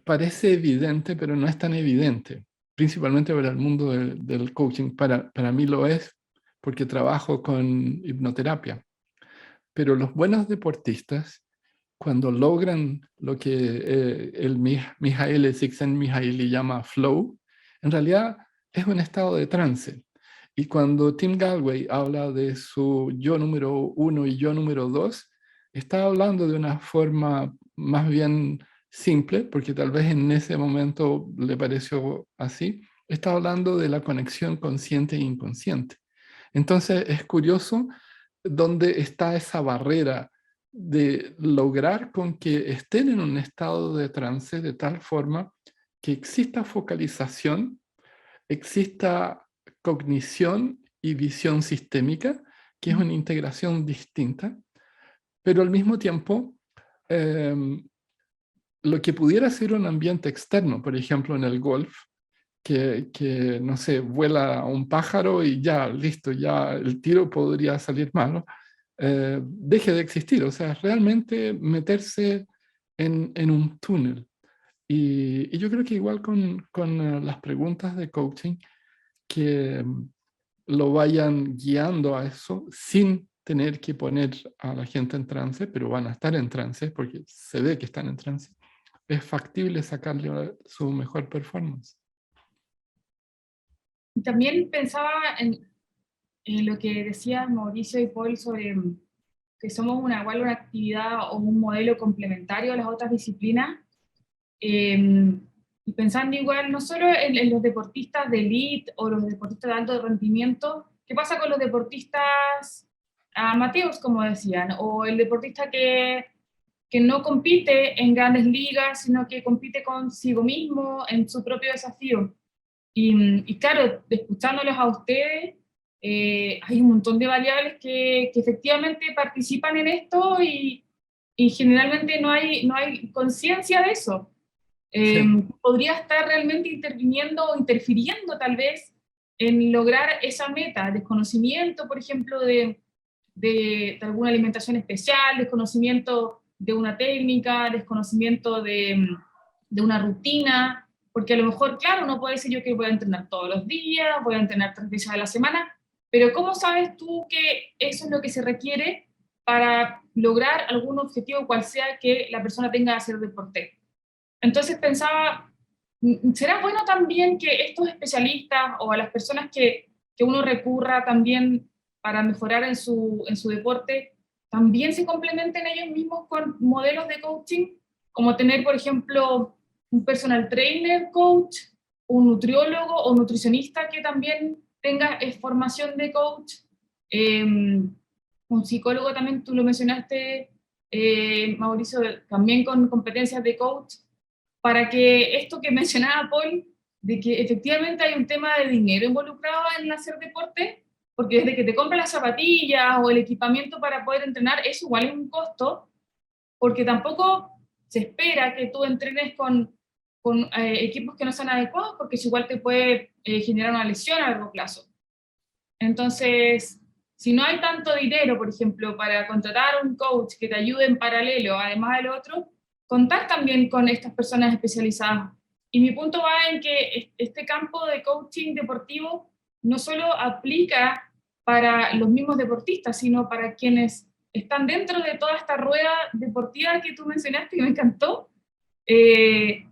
S1: parece evidente, pero no es tan evidente, principalmente para el mundo del coaching. Para mí lo es, porque trabajo con hipnoterapia. Pero los buenos deportistas, cuando logran lo que el Mihaly Csikszentmihalyi llama flow, en realidad es un estado de trance. Y cuando Tim Galway habla de su yo número 1 y yo número 2, está hablando de una forma más bien simple, porque tal vez en ese momento le pareció así. Está hablando de la conexión consciente e inconsciente. Entonces es curioso dónde está esa barrera de lograr con que estén en un estado de trance de tal forma que exista focalización, exista cognición y visión sistémica, que es una integración distinta, pero al mismo tiempo eh, lo que pudiera ser un ambiente externo, por ejemplo en el golf, que, no sé, vuela un pájaro y ya, listo, ya el tiro podría salir malo, deje de existir. O sea, realmente meterse en un túnel. Y yo creo que igual con las preguntas de coaching, que lo vayan guiando a eso sin tener que poner a la gente en trance, pero van a estar en trance porque se ve que están en trance. Es factible sacarle su mejor performance.
S3: Y también pensaba en lo que decían Mauricio y Paul sobre que somos igual una actividad o un modelo complementario a las otras disciplinas. Y pensando igual no solo en los deportistas de elite o los deportistas de alto rendimiento, ¿qué pasa con los deportistas amateurs, como decían? O el deportista que que no compite en grandes ligas, sino que compite consigo mismo en su propio desafío. Y claro, escuchándolos a ustedes, hay un montón de variables que efectivamente participan en esto y generalmente no hay conciencia de eso.
S1: Sí.
S3: Podría estar realmente interviniendo o interfiriendo tal vez en lograr esa meta, desconocimiento, por ejemplo, de alguna alimentación especial, desconocimiento de una técnica, desconocimiento de una rutina, porque a lo mejor, claro, no puede decir yo que voy a entrenar todos los días, voy a entrenar 3 veces a la semana, pero ¿cómo sabes tú que eso es lo que se requiere para lograr algún objetivo, cual sea que la persona tenga que hacer deporte? Entonces pensaba, ¿será bueno también que estos especialistas o a las personas que uno recurra también para mejorar en su deporte, también se complementen ellos mismos con modelos de coaching, como tener, por ejemplo, un personal trainer coach, un nutriólogo o nutricionista que también tenga formación de coach, un psicólogo también, tú lo mencionaste, Mauricio, también con competencias de coach, para que esto que mencionaba Paul, de que efectivamente hay un tema de dinero involucrado en hacer deporte, porque desde que te compras las zapatillas o el equipamiento para poder entrenar, eso igual es un costo, porque tampoco se espera que tú entrenes con equipos que no sean adecuados, porque eso igual te puede generar una lesión a largo plazo. Entonces, si no hay tanto dinero, por ejemplo, para contratar a un coach que te ayude en paralelo, además del otro, contar también con estas personas especializadas. Y mi punto va en que este campo de coaching deportivo no solo aplica para los mismos deportistas, sino para quienes están dentro de toda esta rueda deportiva que tú mencionaste, que me encantó, que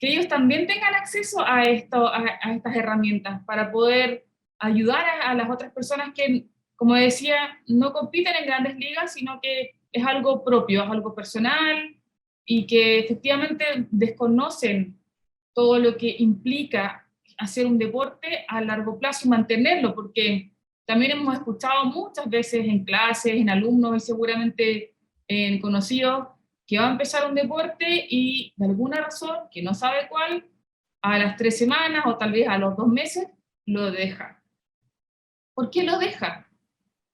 S3: ellos también tengan acceso a estas herramientas para poder ayudar a las otras personas que, como decía, no compiten en grandes ligas, sino que es algo propio, es algo personal, y que efectivamente desconocen todo lo que implica hacer un deporte a largo plazo y mantenerlo, porque también hemos escuchado muchas veces en clases, en alumnos y seguramente en conocidos, que va a empezar un deporte y de alguna razón, que no sabe cuál, a las 3 semanas o tal vez a los 2 meses, lo deja. ¿Por qué lo deja?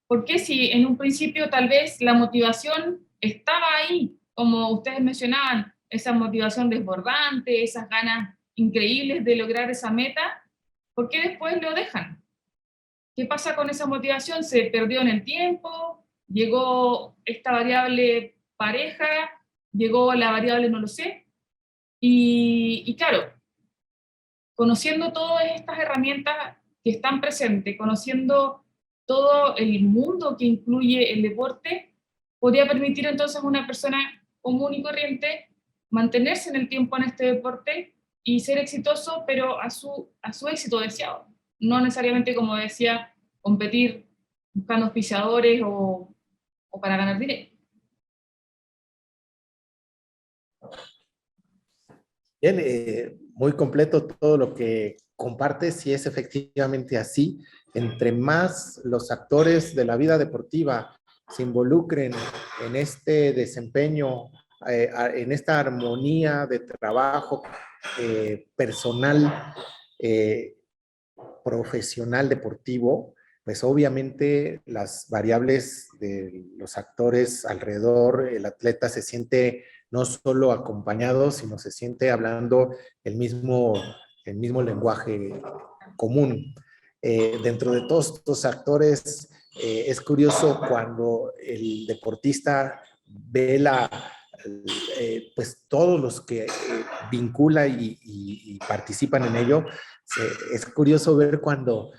S3: Porque si en un principio tal vez la motivación estaba ahí, como ustedes mencionaban, esa motivación desbordante, esas ganas increíbles de lograr esa meta, ¿por qué después lo dejan? ¿Qué pasa con esa motivación? ¿Se perdió en el tiempo? ¿Llegó esta variable pareja? ¿Llegó la variable no lo sé? Y claro, conociendo todas estas herramientas que están presentes, conociendo todo el mundo que incluye el deporte, podría permitir entonces a una persona común y corriente mantenerse en el tiempo en este deporte y ser exitoso, pero a su éxito deseado. No necesariamente, como decía, competir buscando auspiciadores o para ganar dinero.
S2: Bien, muy completo todo lo que compartes y es efectivamente así. Entre más los actores de la vida deportiva se involucren en este desempeño, en esta armonía de trabajo personal, eh, profesional deportivo, pues obviamente las variables de los actores alrededor, el atleta se siente no solo acompañado, sino se siente hablando el mismo lenguaje común. Dentro de todos estos actores, es curioso cuando el deportista ve pues todos los que vincula y participan en ello. Es curioso ver cuando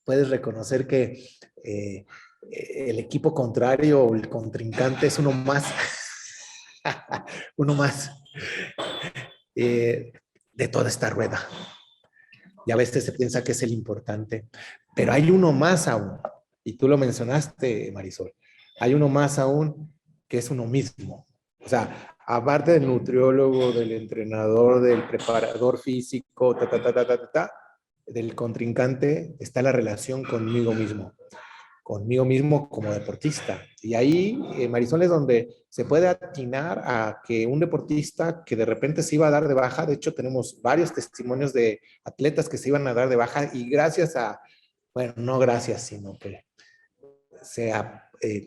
S2: puedes reconocer que el equipo contrario o el contrincante es uno más, uno más de toda esta rueda. Y a veces se piensa que es el importante, pero hay uno más aún, y tú lo mencionaste, Marisol, hay uno más aún que es uno mismo. O sea, aparte del nutriólogo, del entrenador, del preparador físico, del contrincante, está la relación conmigo mismo. conmigo mismo como deportista. Y ahí, Marisol, es donde se puede atinar a que un deportista que de repente se iba a dar de baja, de hecho tenemos varios testimonios de atletas que se iban a dar de baja y gracias a, bueno, no gracias, sino que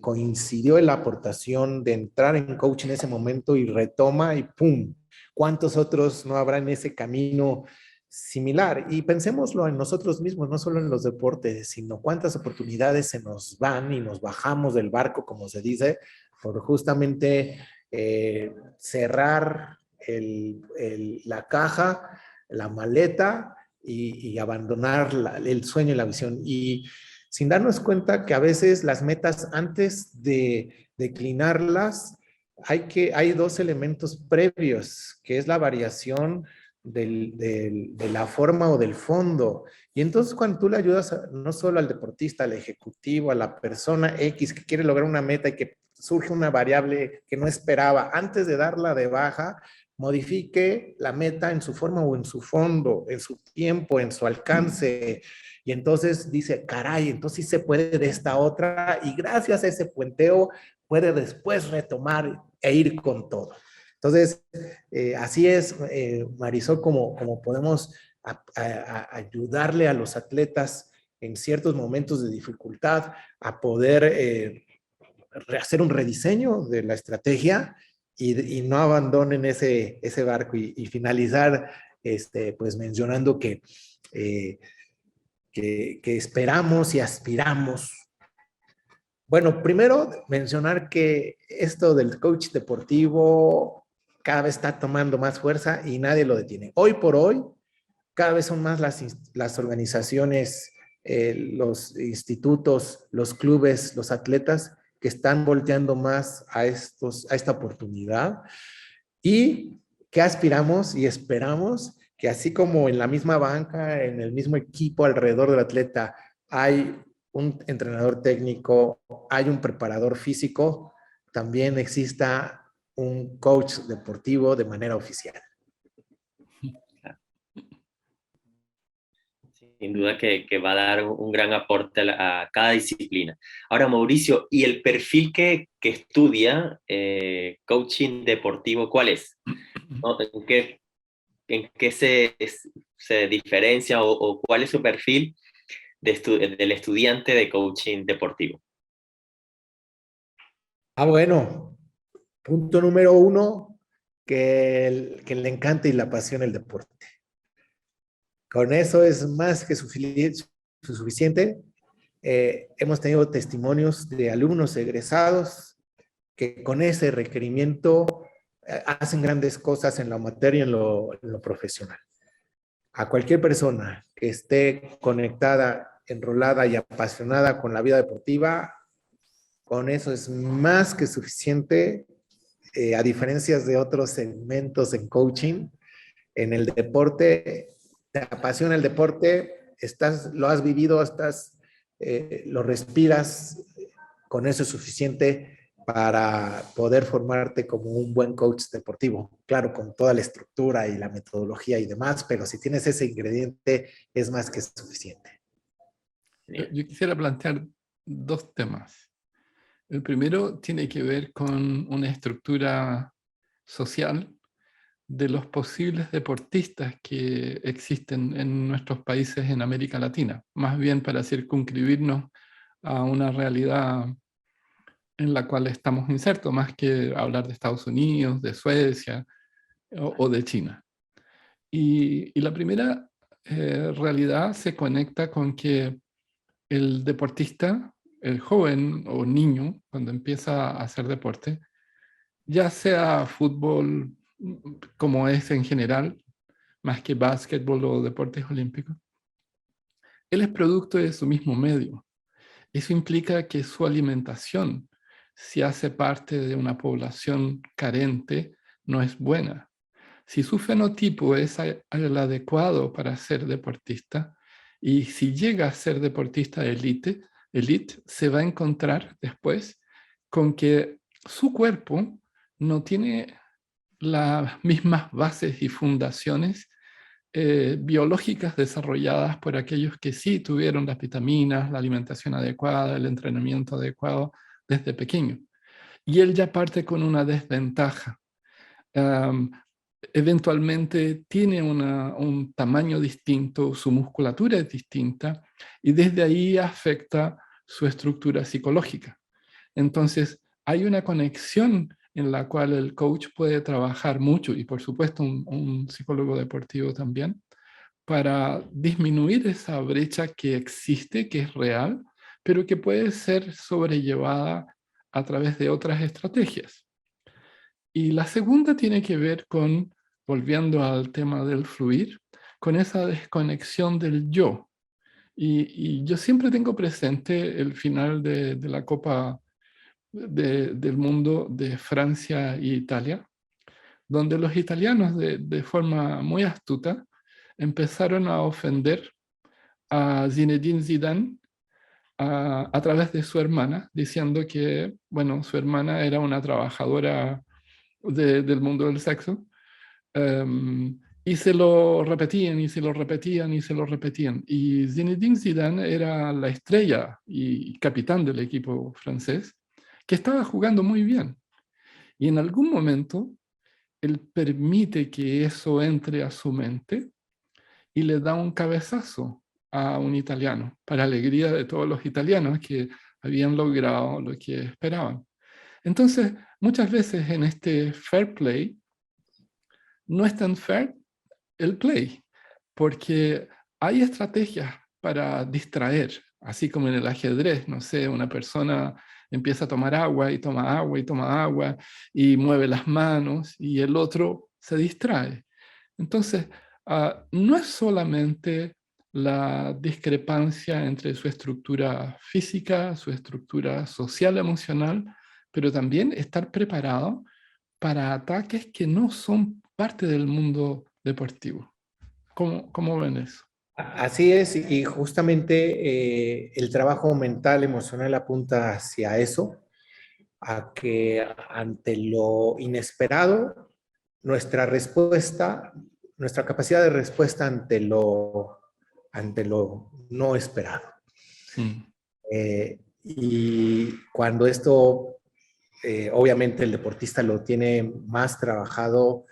S2: coincidió en la aportación de entrar en coach en ese momento y retoma y ¡pum! ¿Cuántos otros no habrá en ese camino similar? Y pensémoslo en nosotros mismos, no solo en los deportes, sino cuántas oportunidades se nos van y nos bajamos del barco, como se dice, por justamente cerrar la caja, la maleta y abandonar el sueño y la visión. Y sin darnos cuenta que a veces las metas, antes de declinarlas, hay dos elementos previos, que es la variación de la forma o del fondo. Y entonces cuando tú le ayudas no solo al deportista, al ejecutivo, a la persona X que quiere lograr una meta y que surge una variable que no esperaba, antes de darla de baja, modifique la meta en su forma o en su fondo, en su tiempo, en su alcance. Y entonces dice, caray, entonces sí se puede de esta otra, y gracias a ese puenteo puede después retomar e ir con todo. Entonces, así es, Marisol, como podemos ayudarle a los atletas en ciertos momentos de dificultad a poder hacer un rediseño de la estrategia y no abandonen ese barco y finalizar pues mencionando que esperamos y aspiramos. Bueno, primero mencionar que esto del coach deportivo cada vez está tomando más fuerza y nadie lo detiene. Hoy por hoy, cada vez son más las organizaciones, los institutos, los clubes, los atletas que están volteando más a esta oportunidad y que aspiramos y esperamos que así como en la misma banca, en el mismo equipo alrededor del atleta, hay un entrenador técnico, hay un preparador físico, también exista un coach deportivo de manera oficial.
S4: Sin duda que va a dar un gran aporte a cada disciplina. Ahora, Mauricio, ¿y el perfil que estudia coaching deportivo, cuál es? ¿No? ¿En qué se diferencia o cuál es su perfil del estudiante de coaching deportivo?
S2: Bueno, punto número 1, que le encanta y le apasiona el deporte. Con eso es más que suficiente. Hemos tenido testimonios de alumnos egresados que con ese requerimiento hacen grandes cosas en la materia y en lo profesional. A cualquier persona que esté conectada, enrolada y apasionada con la vida deportiva, con eso es más que suficiente, a diferencia de otros segmentos en coaching. En el deporte, te apasiona el deporte, lo has vivido, lo respiras, con eso es suficiente para poder formarte como un buen coach deportivo. Claro, con toda la estructura y la metodología y demás, pero si tienes ese ingrediente, es más que suficiente.
S1: Yo quisiera plantear dos temas. El primero tiene que ver con una estructura social de los posibles deportistas que existen en nuestros países en América Latina, más bien para circunscribirnos a una realidad en la cual estamos insertos, más que hablar de Estados Unidos, de Suecia o de China. Y la primera realidad se conecta con que el deportista, el joven o niño, cuando empieza a hacer deporte, ya sea fútbol como es en general, más que básquetbol o deportes olímpicos, él es producto de su mismo medio. Eso implica que su alimentación, si hace parte de una población carente, no es buena. Si su fenotipo es el adecuado para ser deportista, y si llega a ser deportista elite, se va a encontrar después con que su cuerpo no tiene las mismas bases y fundaciones biológicas desarrolladas por aquellos que sí tuvieron las vitaminas, la alimentación adecuada, el entrenamiento adecuado desde pequeño. Y él ya parte con una desventaja. Eventualmente tiene un tamaño distinto, su musculatura es distinta, y desde ahí afecta su estructura psicológica. Entonces, hay una conexión en la cual el coach puede trabajar mucho, y por supuesto un psicólogo deportivo también, para disminuir esa brecha que existe, que es real, pero que puede ser sobrellevada a través de otras estrategias. Y la segunda tiene que ver con, volviendo al tema del fluir, con esa desconexión del yo. Y yo siempre tengo presente el final de la Copa del Mundo de Francia e Italia, donde los italianos de forma muy astuta empezaron a ofender a Zinedine Zidane a través de su hermana, diciendo que, bueno, su hermana era una trabajadora del mundo del sexo, y se lo repetían, y se lo repetían, y se lo repetían. Y Zinedine Zidane era la estrella y capitán del equipo francés, que estaba jugando muy bien. Y en algún momento, él permite que eso entre a su mente y le da un cabezazo a un italiano, para alegría de todos los italianos que habían logrado lo que esperaban. Entonces, muchas veces en este fair play, no es tan fair el play, porque hay estrategias para distraer, así como en el ajedrez, no sé, una persona empieza a tomar agua y toma agua y toma agua y mueve las manos y el otro se distrae. Entonces, no es solamente la discrepancia entre su estructura física, su estructura social, emocional, pero también estar preparado para ataques que no son parte del mundo deportivo. ¿Cómo ven eso?
S2: Así es, y justamente el trabajo mental, emocional apunta hacia eso, a que ante lo inesperado, nuestra respuesta, nuestra capacidad de respuesta ante lo no esperado.
S1: Mm.
S2: Y cuando esto, obviamente el deportista lo tiene más trabajado,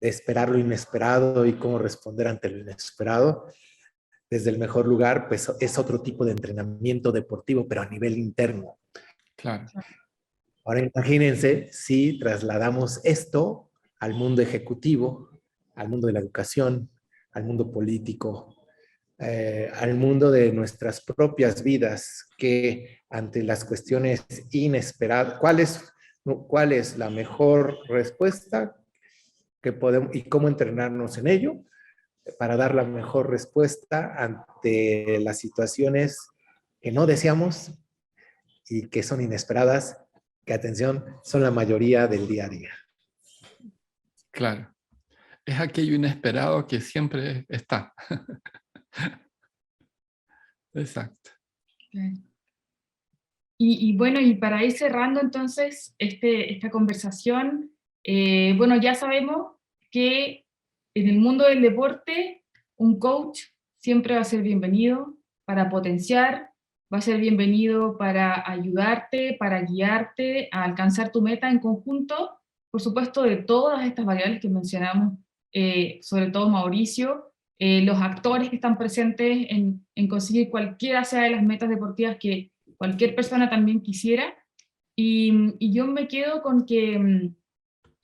S2: de esperar lo inesperado y cómo responder ante lo inesperado, desde el mejor lugar, pues es otro tipo de entrenamiento deportivo, pero a nivel interno.
S1: Claro.
S2: Ahora imagínense si trasladamos esto al mundo ejecutivo, al mundo de la educación, al mundo político, al mundo de nuestras propias vidas, que ante las cuestiones inesperadas, ¿cuál es la mejor respuesta que podemos y cómo entrenarnos en ello para dar la mejor respuesta ante las situaciones que no deseamos y que son inesperadas, que atención, son la mayoría del día a día.
S1: Claro. Es aquello inesperado que siempre está. Exacto.
S3: Y bueno, y para ir cerrando entonces esta conversación, bueno, ya sabemos que en el mundo del deporte un coach siempre va a ser bienvenido para potenciar, va a ser bienvenido para ayudarte, para guiarte a alcanzar tu meta en conjunto, por supuesto, de todas estas variables que mencionamos, sobre todo Mauricio, los actores que están presentes en conseguir cualquiera sea de las metas deportivas que cualquier persona también quisiera, y yo me quedo con que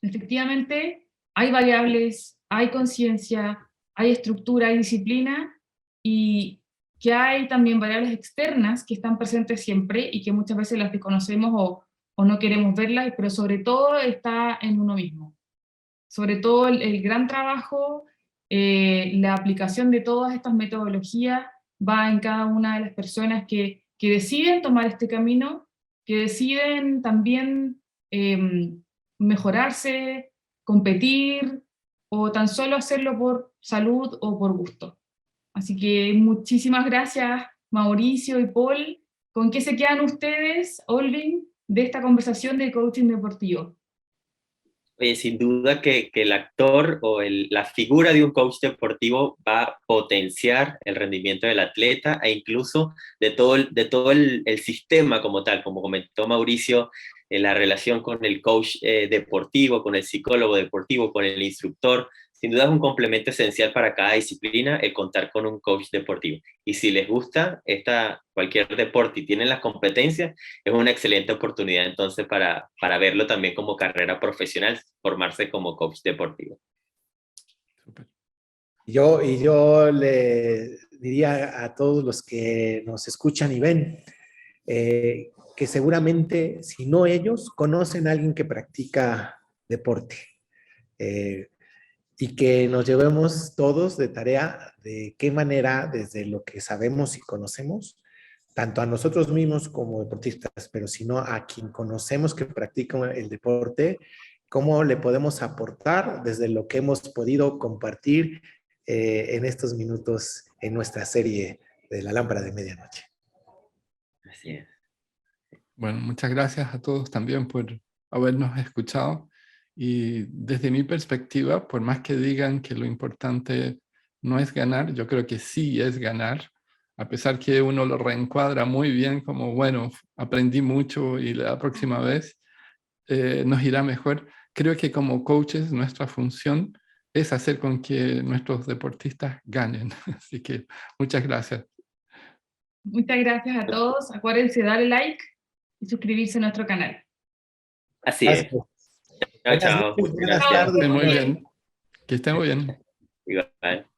S3: efectivamente hay variables, hay conciencia, hay estructura, hay disciplina, y que hay también variables externas que están presentes siempre y que muchas veces las desconocemos o no queremos verlas, pero sobre todo está en uno mismo. Sobre todo el gran trabajo, la aplicación de todas estas metodologías va en cada una de las personas que deciden tomar este camino, que deciden también mejorarse, competir, o tan solo hacerlo por salud o por gusto. Así que muchísimas gracias, Mauricio y Paul. ¿Con qué se quedan ustedes, Olvin, de esta conversación de coaching deportivo?
S4: Sin duda que el actor o la figura de un coach deportivo va a potenciar el rendimiento del atleta e incluso de todo el sistema como tal, como comentó Mauricio, en la relación con el coach deportivo, con el psicólogo deportivo, con el instructor. Sin duda es un complemento esencial para cada disciplina el contar con un coach deportivo. Y si les gusta cualquier deporte y tienen las competencias, es una excelente oportunidad entonces para verlo también como carrera profesional, formarse como coach deportivo.
S1: Súper.
S2: Yo le diría a todos los que nos escuchan y ven, que seguramente, si no ellos, conocen a alguien que practica deporte. Y que nos llevemos todos de tarea de qué manera, desde lo que sabemos y conocemos, tanto a nosotros mismos como deportistas, pero si no a quien conocemos que practica el deporte, cómo le podemos aportar desde lo que hemos podido compartir en estos minutos en nuestra serie de La Lámpara de Medianoche.
S4: Así es.
S1: Bueno, muchas gracias a todos también por habernos escuchado. Y desde mi perspectiva, por más que digan que lo importante no es ganar, yo creo que sí es ganar, a pesar que uno lo reencuadra muy bien como, bueno, aprendí mucho y la próxima vez nos irá mejor. Creo que como coaches nuestra función es hacer con que nuestros deportistas ganen. Así que muchas gracias.
S3: Muchas gracias a todos. Acuérdense de darle like y suscribirse a nuestro canal.
S4: Así es. Chao,
S2: Buenas
S4: chao.
S2: noches, buenas
S4: Gracias.
S2: tardes.
S1: Muy bien. Que estén muy bien.
S4: Igual.